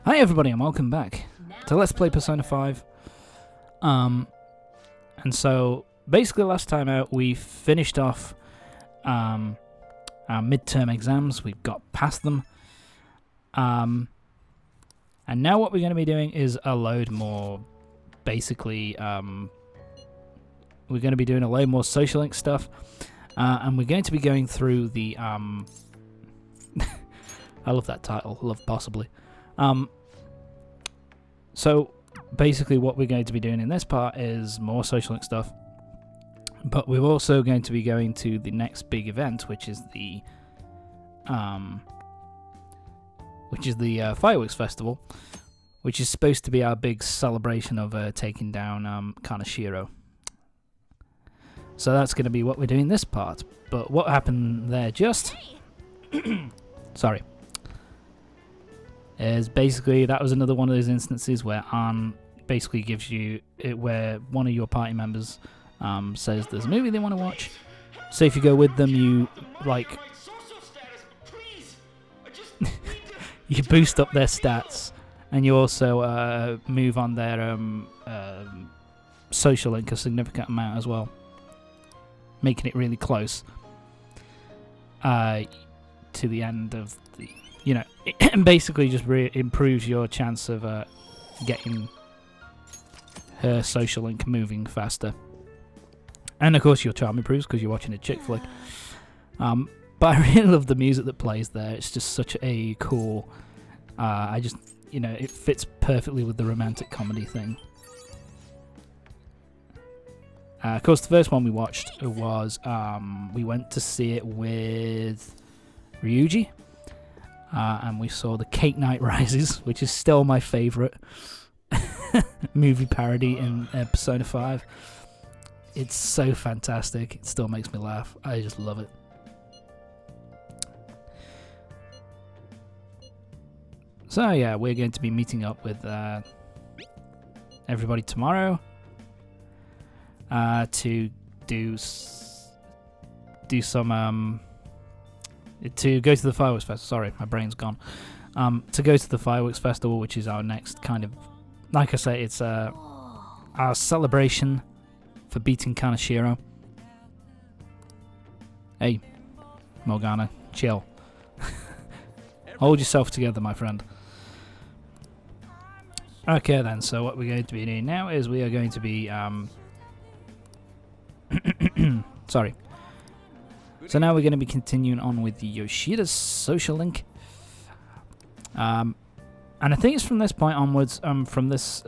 Hi everybody and welcome back to Let's Play Persona 5. And so basically last time out we finished off our midterm exams. We've got past them. And now what we're going to be doing is a load more, basically, we're going to be doing a load more social link stuff. And we're going to be going through the, I love that title, Love Possibly. So basically what we're going to be doing in this part is more social link stuff, but we're also going to be going to the next big event, which is the Fireworks Festival, which is supposed to be our big celebration of taking down Kaneshiro. So that's going to be what we're doing this part. But what happened there just sorry, is basically that was another one of those instances where Ann basically gives you it, where one of your party members says there's a movie they want to watch. So if you go with them, you like you boost up their stats, and you also move on their social link a significant amount as well, making it really close to the end of the. You know, it basically just improves your chance of getting her social link moving faster. And of course your charm improves because you're watching a chick flick. But I really love the music that plays there. It's just such a cool... I just, you know, it fits perfectly with the romantic comedy thing. Of course, the first one we watched was... we went to see it with Ryuji. And we saw The Cake Night Rises, which is still my favourite movie parody in Persona 5. It's so fantastic. It still makes me laugh. I just love it. So yeah, we're going to be meeting up with everybody tomorrow to do some... to go to the Fireworks Festival. Sorry, my brain's gone. To go to the Fireworks Festival, which is our next kind of... Like I say, it's our celebration for beating Kaneshiro. Hey, Morgana, chill. Hold yourself together, my friend. Okay then, so what we're going to be doing now is we are going to be... sorry. So now we're going to be continuing on with Yoshida's social link. And I think it's from this point onwards, from this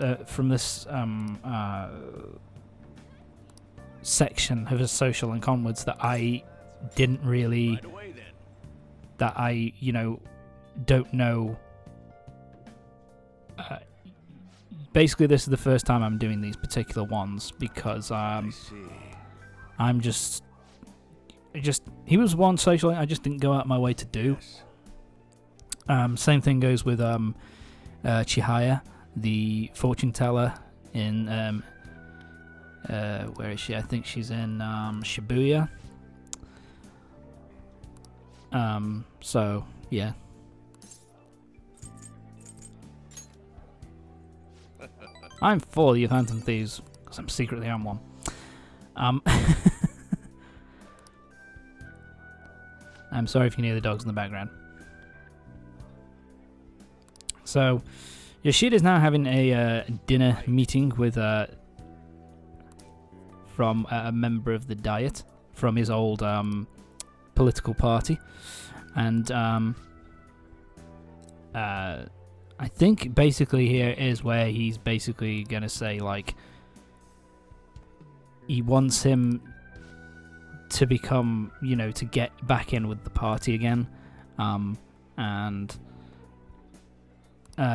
section of his social link onwards, that I didn't really, that I, you know, don't know. Basically, this is the first time I'm doing these particular ones because I'm just... he was one social link I just didn't go out my way to do. Same thing goes with Chihaya, the fortune teller in where is she? I think she's in Shibuya. So yeah. I'm for the Phantom Thieves because I'm secretly on one. I'm sorry if you can hear the dogs in the background. So, Yoshida's now having a dinner meeting with from a member of the Diet from his old political party, and I think basically here is where he's basically gonna say, like, he wants him to become, you know, to get back in with the party again, and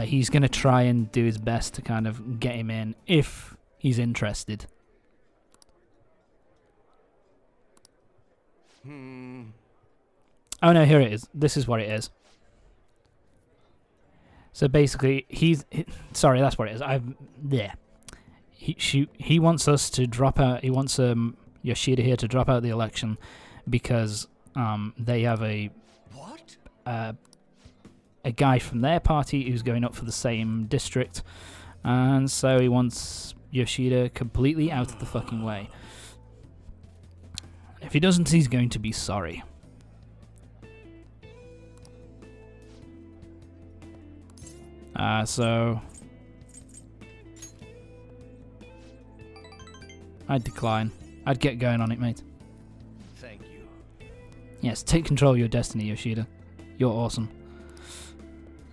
he's going to try and do his best to kind of get him in if he's interested. Oh no, here it is. This is what it is. So basically, sorry, that's what it is. He wants us to drop out. He wants Yoshida here to drop out the election because they have a a guy from their party who's going up for the same district, and so he wants Yoshida completely out of the fucking way. If he doesn't, he's going to be sorry. So I'd decline. I'd get going on it, mate. Thank you. Yes, take control of your destiny, Yoshida. You're awesome.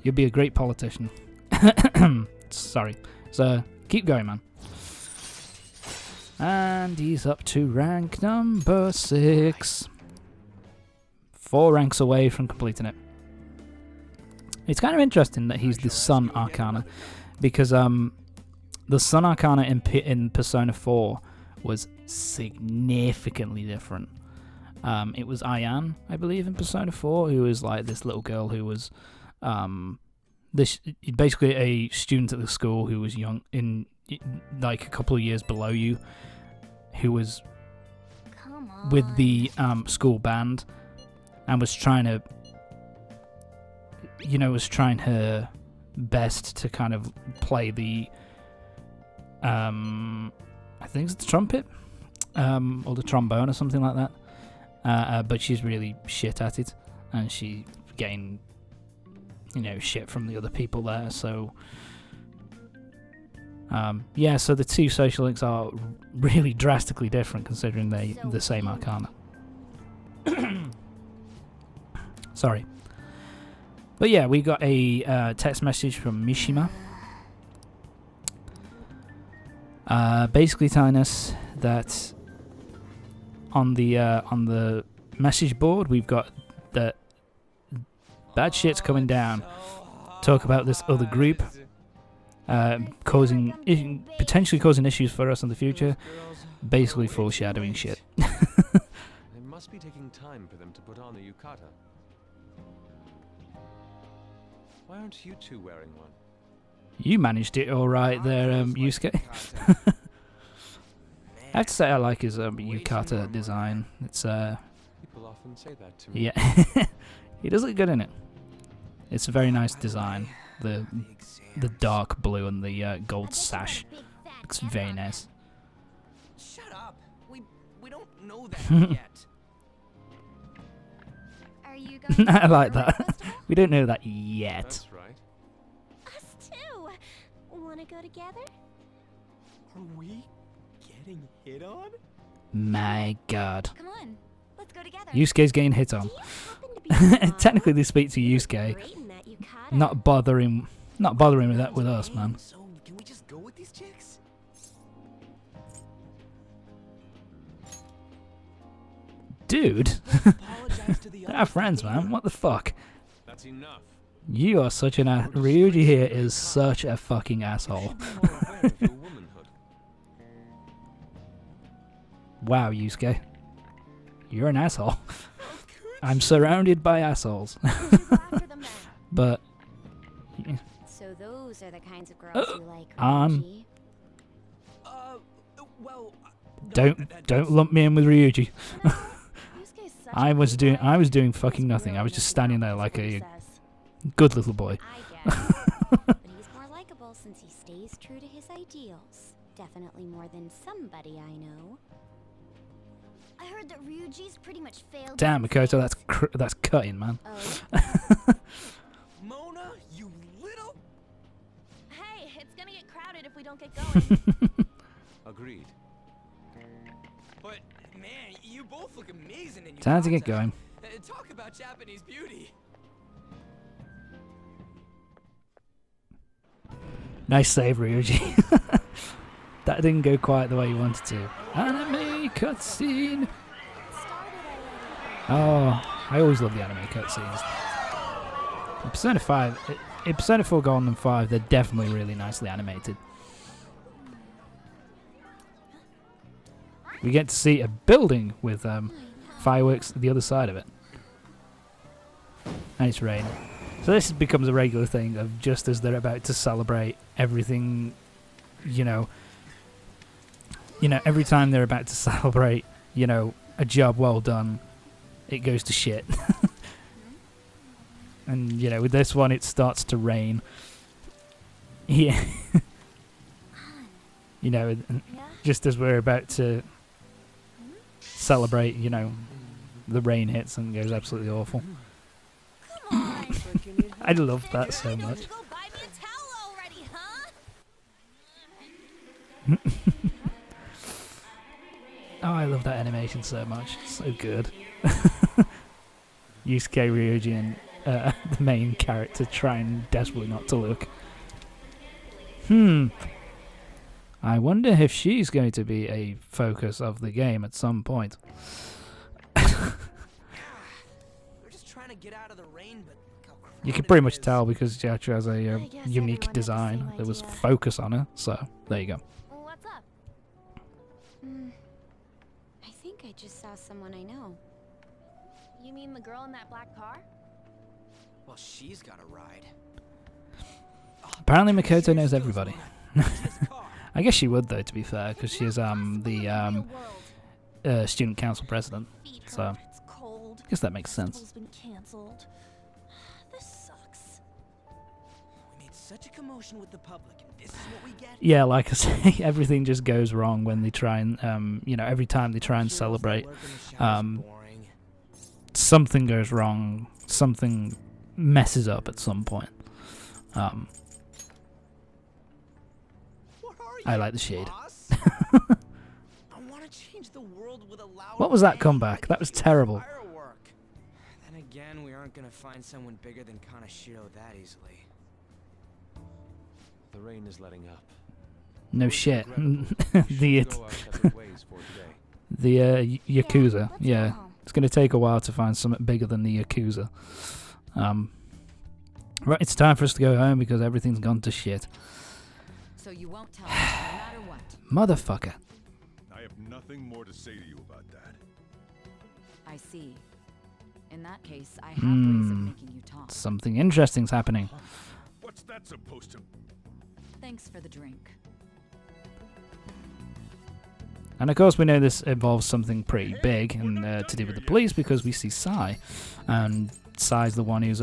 You'll be a great politician. Sorry. So, keep going, man. And he's up to rank number 6. 4 ranks away from completing it. It's kind of interesting that he's the Sun Arcana, because the Sun Arcana in Persona 4 was significantly different. It was Ayan, I believe, in Persona 4, who was like this little girl who was basically a student at the school who was young, like a couple of years below you, who was with the school band and was trying to, was trying her best to kind of play the, I think it's the trumpet, or the trombone or something like that. But she's really shit at it, and she's getting, shit from the other people there. So, so the two social links are really drastically different, considering they're the same Arcana. Sorry. But yeah, we got a text message from Mishima, basically telling us that on the message board we've got that bad shit's coming down. Talk about this other group, potentially causing issues for us in the future. Basically foreshadowing shit. It must be taking time for them to put on the yukata. Why aren't you two wearing one? You managed it all right there, Yusuke. I have to say I like his yukata design. It's People often say that to me. yeah, he does look good in it. It's a very nice design. The dark blue and the gold sash looks very nice. Shut up. We don't know that yet. Are you going I to like the that. festival? We don't know that yet. That's right. Us too. Wanna go together? Are we getting hit on? My God, Come on, let's go together. Yusuke's getting hit on. Do you happen to be a model? Technically, they speak to Yusuke, Great in that yukata. not bothering with that with us, man. So, can we just go with these chicks? Dude, Apologize to the they're our friends, man. What the fuck? That's enough. You are such an ass. Ryuji here is such a fucking asshole. You should be more aware of your womanhood. Wow, Yusuke. You're an asshole. I'm surrounded by assholes. We should go after them then. But So those are the kinds of girls you like, um, Ryuji. Well, don't lump me in with Ryuji. You know, Yusuke's such a I was good boy. doing fucking nothing. I was just standing there like a good little boy. I guess. But he's more likable since he stays true to his ideals. Definitely more than somebody I know. I heard that Ryuji's pretty much failed. Damn, Makoto, that's cutting, man. Oh. Mona, you little. Hey, it's gonna get crowded if we don't get going. Agreed. But man, you both look amazing in Time to get yukata. going. Talk about Japanese beauty. Nice save, Ryuji. That didn't go quite the way you wanted to. Anime cutscene. Oh, I always love the anime cutscenes. In Persona 5, in Persona 4 Golden and 5, they're definitely really nicely animated. We get to see a building with fireworks at the other side of it. And it's raining. So this becomes a regular thing of just as they're about to celebrate everything, every time they're about to celebrate, a job well done, it goes to shit. And, you know, with this one, it starts to rain. Yeah. You know, and Yeah? just as we're about to celebrate, you know, the rain hits and goes absolutely awful. Come on! I love that so much. You go buy me a towel already, huh? Oh, I love that animation so much. It's so good. Yusuke Ryuji and the main character trying desperately not to look. I wonder if she's going to be a focus of the game at some point. We're just trying to get out of the rain, but look how You can crowded pretty it much is. tell because she actually has a I guess unique everyone had the design. same There was idea. focus on her, so there you go. What's up? I think I just saw someone I know. You mean the girl in that black car? Well, she's got a ride. Apparently Makoto knows everybody. This car. I guess she would though, to be fair, because she's The the student council president. So it's cold. I guess that makes sense. Festival's been canceled. This sucks. We made such a commotion with the public, and this is what we get. Yeah, like I say, everything just goes wrong when they try and you know, every time they try and Heroes that celebrate, lurk in the shadows um, boring. something goes wrong. Something messes up at some point. What are I you, like the shade. boss? I want to change the world with a loud What was that bang comeback? and That was huge terrible. firework. Then again, we aren't gonna find someone bigger than Kanashiro that easily. The rain is letting up. No Most shit. regrettable. We the should go our separate ways for today. Yakuza. let's Yeah, go home. it's going to take a while to find something bigger than the Yakuza. Right, it's time for us to go home because everything's gone to shit. So you won't tell us no matter what. Motherfucker. I have nothing more to say to you about that. I see. In that case, I have ways of making you talk. Something interesting's happening. What's that supposed to... Thanks for the drink. And of course we know this involves something pretty big and to do with the police because we see Sai. And Sai's the one who's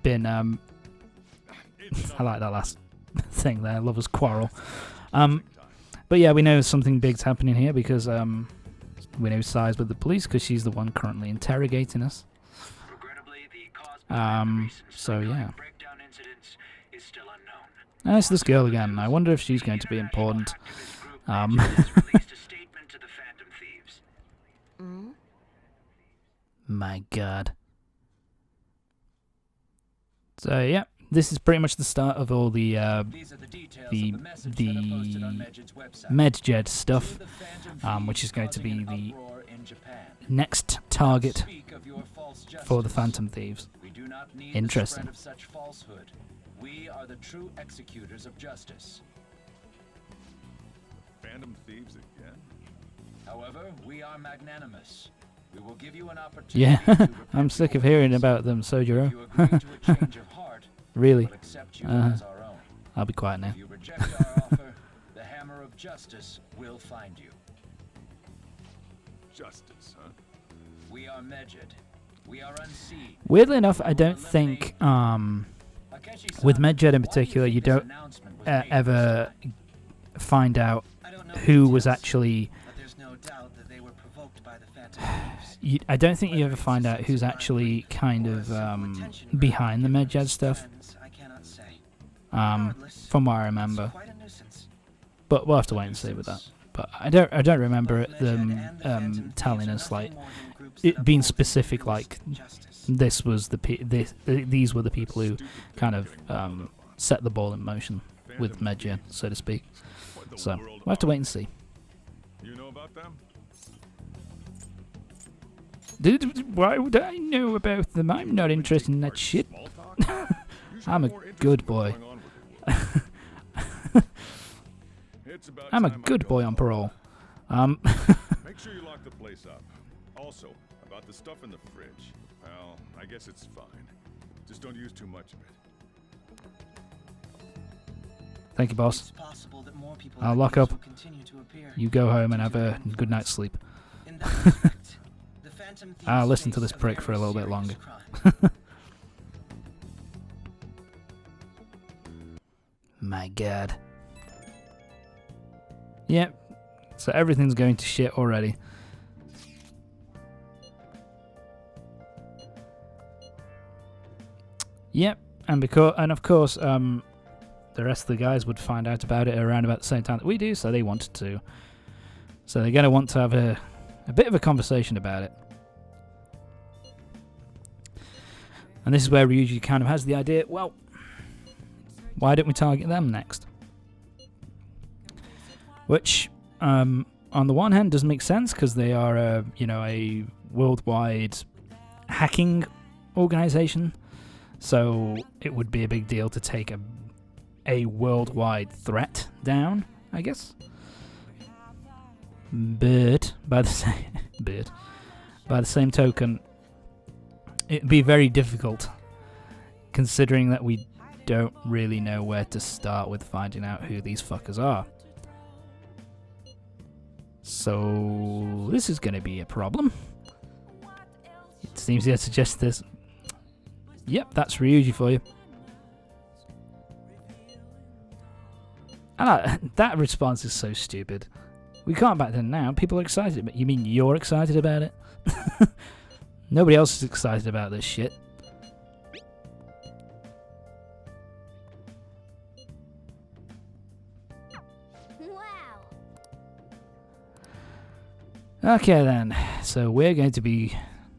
been... I like that last thing there, lovers quarrel. But yeah, we know something big's happening here because we know Sai's with the police because she's the one currently interrogating us. So yeah. And it's this girl again. I wonder if she's going to be important. My god. So yeah, this is pretty much the start of all the Medjed stuff, which is going to be the next target for the Phantom Thieves. Interesting. We are the true executors of justice. Phantom Thieves again? However, we are magnanimous. We will give you an opportunity. Yeah, to repent I'm sick your of hearing offense. about them, If Sojiro. you agree to a change of heart, Really? we'll accept you as our own. I'll be quiet now. If you reject our offer, the hammer of justice will find you. Justice, huh? We are Medjed. We are unseen. Weirdly enough, I don't think with Medjed in particular, you don't ever find out who was actually. But there's no doubt that they were provoked by the Phantom Thieves. I don't think you ever find out who's actually kind of behind the Medjed stuff. I cannot say. From what I remember. Quite a nuisance. But we'll have to wait and see with that. But I don't remember them telling us like it being specific like this was these were the people who kind of set the ball in motion with Medjed, so to speak. What the So world we'll have to are wait and see. You know about them? Why would I know about them? I'm not interested in that shit. Small talk? You should I'm be a more interested good in boy. what's going on with you. It's about I'm a time I good go boy on home. parole. Make sure you lock the place up. Also, about the stuff in the fridge. Well, I guess it's fine. Just don't use too much of it. Thank you, boss. It's possible that more people I'll like lock these up. will continue to appear. You go home and have a good night's sleep. In that respect, the Phantom Thieves I'll listen to face this prick for a very little bit serious longer. crime. My god. Yep. So everything's going to shit already. Yep. And of course, the rest of the guys would find out about it around about the same time that we do, so they wanted to. So they're going to want to have a bit of a conversation about it. And this is where Ryuji kind of has the idea, well, why don't we target them next? Which, on the one hand, does make sense because they are, a worldwide hacking organization. So it would be a big deal to take a worldwide threat down, I guess. But by the same token, it'd be very difficult, considering that we don't really know where to start with finding out who these fuckers are. So this is going to be a problem. It seems to suggest this. Yep, that's Ryuji for you. And that response is so stupid. We can't back down now. People are excited. But you mean you're excited about it? Nobody else is excited about this shit. Wow. Okay then. So we're going to be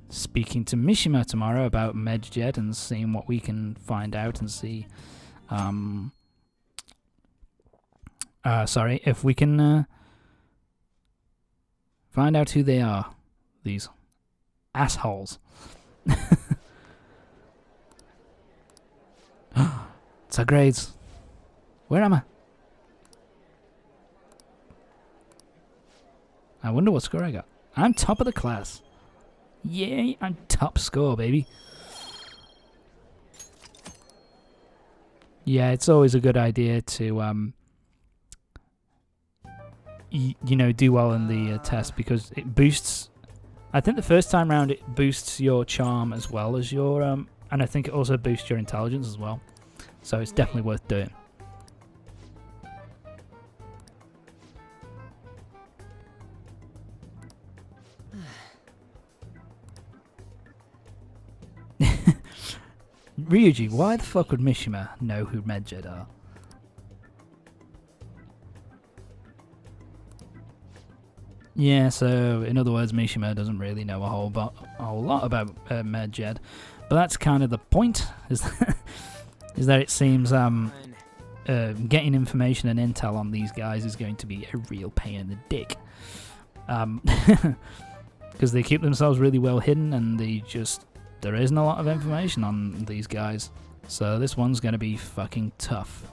speaking to Mishima tomorrow about Medjed and seeing what we can find out and see. If we can find out who they are. These assholes. It's our grades. Where am I? I wonder what score I got. I'm top of the class. Yay, I'm top score, baby. Yeah, it's always a good idea to do well in the test because it boosts. I think the first time round it boosts your charm as well as your and I think it also boosts your intelligence as well. So it's definitely worth doing. Ryuji, why the fuck would Mishima know who Medjed are? Yeah, so in other words, Mishima doesn't really know a whole lot about Medjed, but that's kind of the point. Is that it seems getting information and intel on these guys is going to be a real pain in the dick, because they keep themselves really well hidden and there isn't a lot of information on these guys, so this one's going to be fucking tough.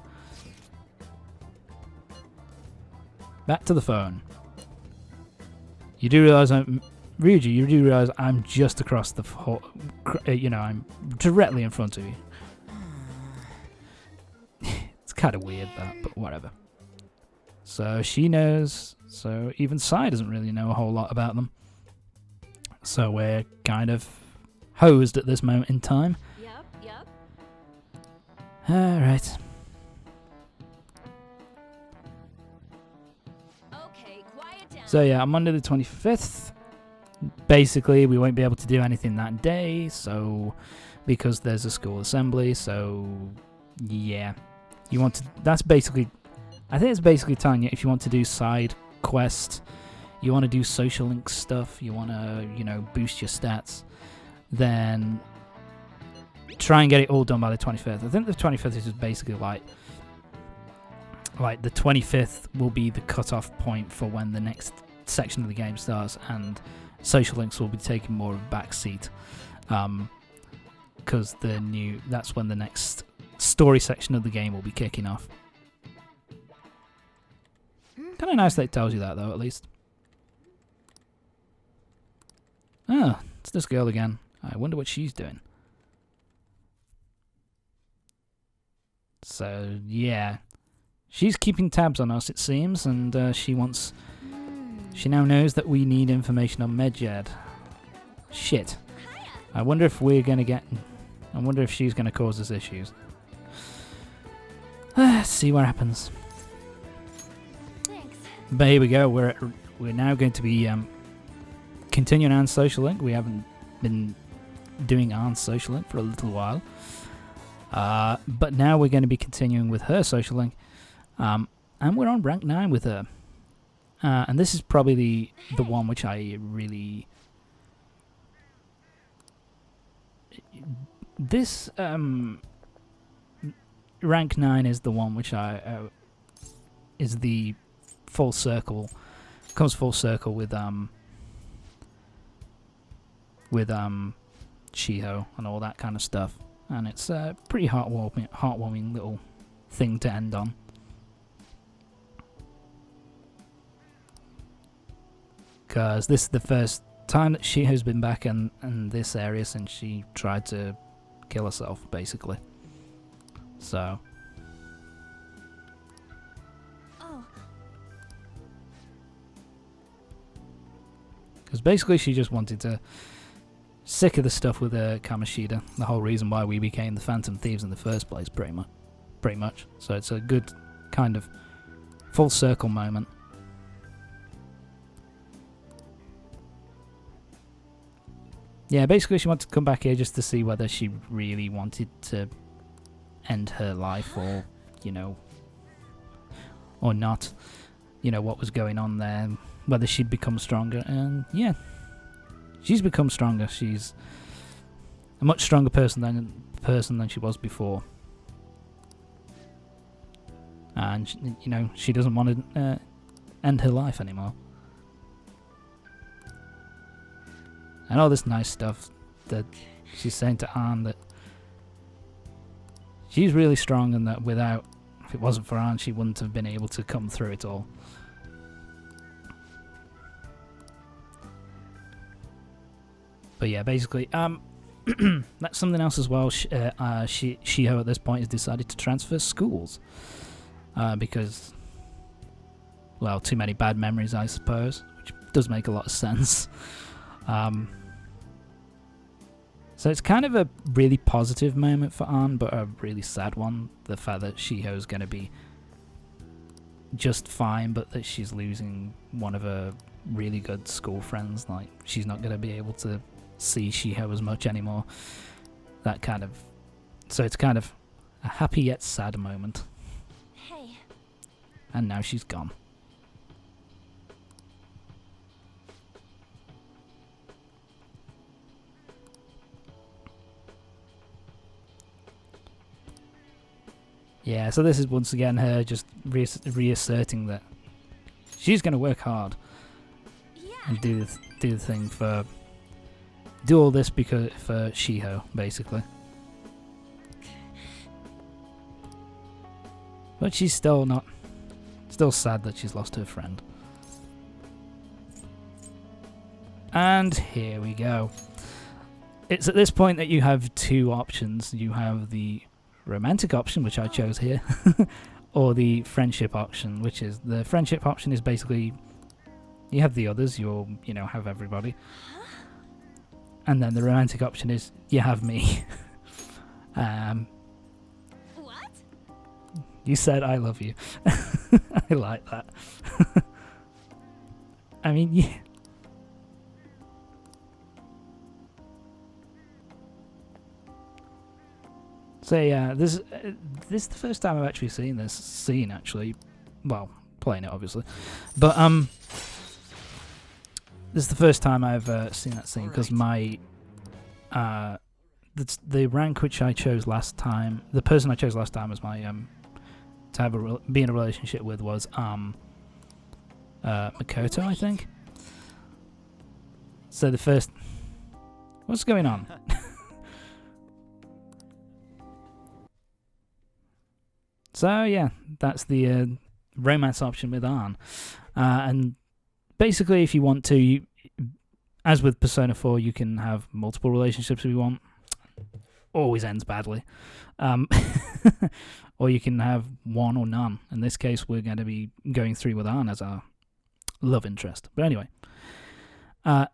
Back to the phone. You do realize Ryuji, you do realize I'm just across the I'm directly in front of you. It's kind of weird that, but whatever. So she knows, so even Sai doesn't really know a whole lot about them. So we're kind of hosed at this moment in time. Yep. Alright. Okay, quiet down. So yeah, on Monday the 25th, basically we won't be able to do anything that day, so because there's a school assembly, so yeah. That's basically, I think it's basically telling you if you want to do side quest, you want to do social link stuff, you want to, boost your stats, then try and get it all done by the 25th. I think the 25th is just basically like the 25th will be the cutoff point for when the next section of the game starts, and social links will be taking more of a back seat, because that's when the next story section of the game will be kicking off. Kind of nice that it tells you that, though, at least. Ah, it's this girl again. I wonder what she's doing. So, yeah. She's keeping tabs on us, it seems, and she now knows that we need information on Medjed. Shit. I wonder if she's going to cause us issues. Let's see what happens. Thanks. But here we go. We're now going to be continuing Anne's social link. We haven't been doing Anne's social link for a little while. But now we're going to be continuing with her social link. And we're on rank 9 with her. And this is probably the one which I really... This rank 9 is the one which I... is the full circle. Comes full circle with Shiho and all that kind of stuff. And it's a pretty heartwarming little thing to end on. Because this is the first time that Shiho's been back in this area since she tried to kill herself, basically. So... Oh, because basically she just wanted to... Sick of the stuff with Kamoshida. The whole reason why we became the Phantom Thieves in the first place, pretty much. So it's a good kind of full circle moment. Yeah, basically she wanted to come back here just to see whether she really wanted to end her life or, or not. What was going on there, whether she'd become stronger, and yeah. She's become stronger. She's a much stronger person than she was before. And, she doesn't want to end her life anymore. And all this nice stuff that she's saying to Anne, that she's really strong and that if it wasn't for Anne, she wouldn't have been able to come through it all. But yeah, basically, that's something else as well. Shiho at this point has decided to transfer schools. Because, well, too many bad memories, I suppose. Which does make a lot of sense. So it's kind of a really positive moment for Anne, but a really sad one. The fact that Shiho's going to be just fine, but that she's losing one of her really good school friends. Like, she's not going to be able to see Shiho as much anymore. That kind of... So it's kind of a happy yet sad moment. hey. And now she's gone. Yeah, so this is once again her just reasserting that she's going to work hard and do the thing for... Do all this for Shiho, basically. But she's still sad that she's lost her friend. And here we go. It's at this point that you have two options. You have the romantic option, which I chose here, or the friendship option, which is... The friendship option is basically... You have the others, you'll, have everybody. And then the romantic option is, you have me. What? You said I love you. I like that. I mean, yeah. So yeah, this is the first time I've actually seen this scene, actually. Well, playing it, obviously. But, this is the first time I've seen that scene, because my... the rank which I chose last time... The person I chose last time as my... to have be in a relationship with was, Makoto, I think. So the first... What's going on? So yeah, that's the romance option with Anne. And basically, if you want to, as with Persona 4, you can have multiple relationships if you want. Always ends badly. Or you can have one or none. In this case, we're going to be going through with Anne as our love interest. But anyway,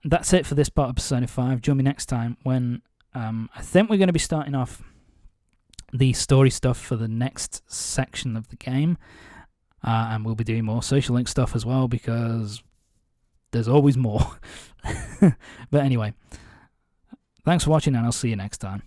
that's it for this part of Persona 5. Join me next time when I think we're going to be starting off the story stuff for the next section of the game, and we'll be doing more social link stuff as well, because there's always more. But anyway, thanks for watching, and I'll see you next time.